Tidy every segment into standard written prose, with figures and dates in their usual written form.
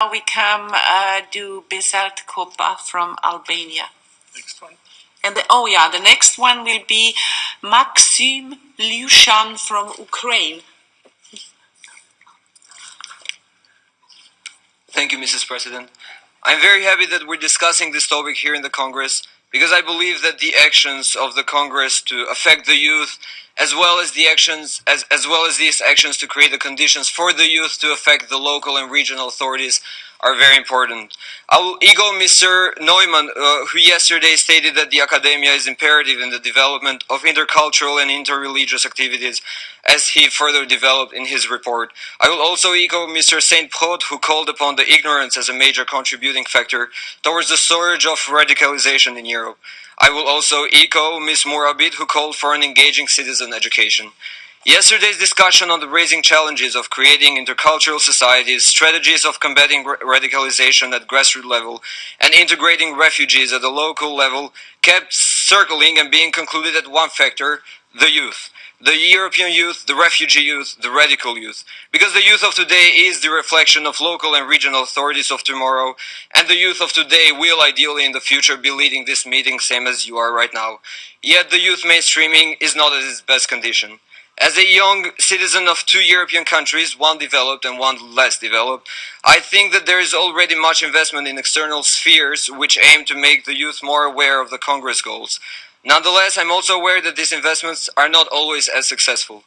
Now we come to Besart Çopa from Albania. Next one. And the next one will be Maxim Lyushan from Ukraine. Thank you, Mrs. President. I'm very happy that we're discussing this topic here in the Congress because I believe that the actions of the Congress to affect the youth, as well as these actions to create the conditions for the youth to affect the local and regional authorities, are very important. I will echo Mr. Neumann, who yesterday stated that the academia is imperative in the development of intercultural and interreligious activities, as he further developed in his report. I will also echo Mr. Saint Prod, who called upon the ignorance as a major contributing factor towards the surge of radicalization in Europe. I will also echo Ms. Mourabit, who called for an engaging citizen education. Yesterday's discussion on the raising challenges of creating intercultural societies, strategies of combating radicalization at grassroots level, and integrating refugees at the local level kept circling and being concluded at one factor: the youth. The European youth, the refugee youth, the radical youth. Because the youth of today is the reflection of local and regional authorities of tomorrow, and the youth of today will ideally in the future be leading this meeting same as you are right now. Yet the youth mainstreaming is not at its best condition. As a young citizen of two European countries, one developed and one less developed, I think that there is already much investment in external spheres which aim to make the youth more aware of the Congress goals. Nonetheless, I'm also aware that these investments are not always as successful.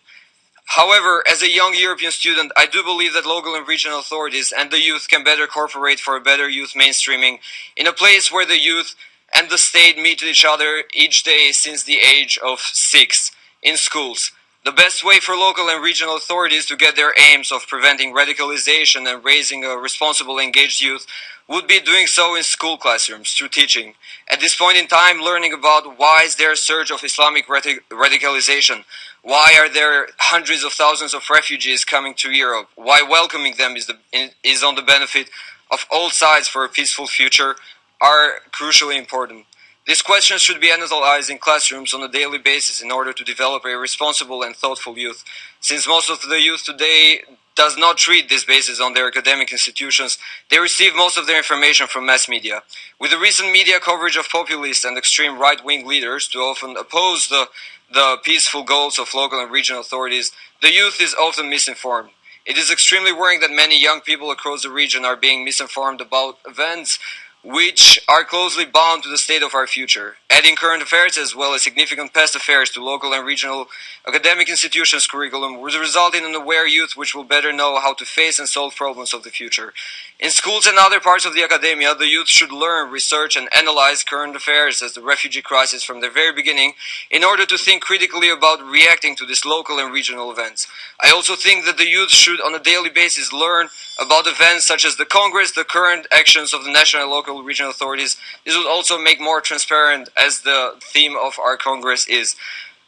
However, as a young European student, I do believe that local and regional authorities and the youth can better cooperate for a better youth mainstreaming in a place where the youth and the state meet each other each day since the age of 6, in schools. The best way for local and regional authorities to get their aims of preventing radicalization and raising a responsible, engaged youth would be doing so in school classrooms, through teaching. At this point in time, learning about why is there a surge of Islamic radicalization, why are there hundreds of thousands of refugees coming to Europe, why welcoming them is on the benefit of all sides for a peaceful future, are crucially important. These questions should be analyzed in classrooms on a daily basis in order to develop a responsible and thoughtful youth. Since most of the youth today does not treat this basis on their academic institutions, they receive most of their information from mass media. With the recent media coverage of populist and extreme right-wing leaders to often oppose the peaceful goals of local and regional authorities, the youth is often misinformed. It is extremely worrying that many young people across the region are being misinformed about events which are closely bound to the state of our future. Adding current affairs as well as significant past affairs to local and regional academic institutions' curriculum would result in an aware youth which will better know how to face and solve problems of the future. In schools and other parts of the academia, the youth should learn, research and analyze current affairs as the refugee crisis from the very beginning in order to think critically about reacting to these local and regional events. I also think that the youth should on a daily basis learn about events such as the Congress, the current actions of the national and local regional authorities. This would also make more transparent as the theme of our Congress is.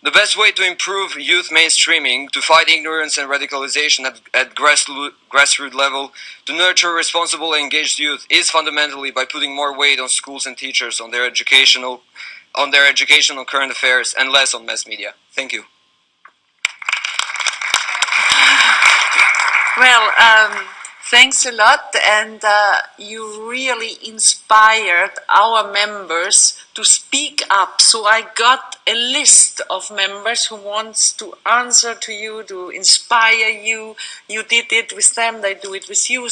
The best way to improve youth mainstreaming, to fight ignorance and radicalization at grassroots level, to nurture responsible and engaged youth is fundamentally by putting more weight on schools and teachers on their education on current affairs and less on mass media. Thank you. Well, thanks a lot, and you really inspired our members to speak up. So I got a list of members who wants to answer to you, to inspire you. You did it with them, they do it with you.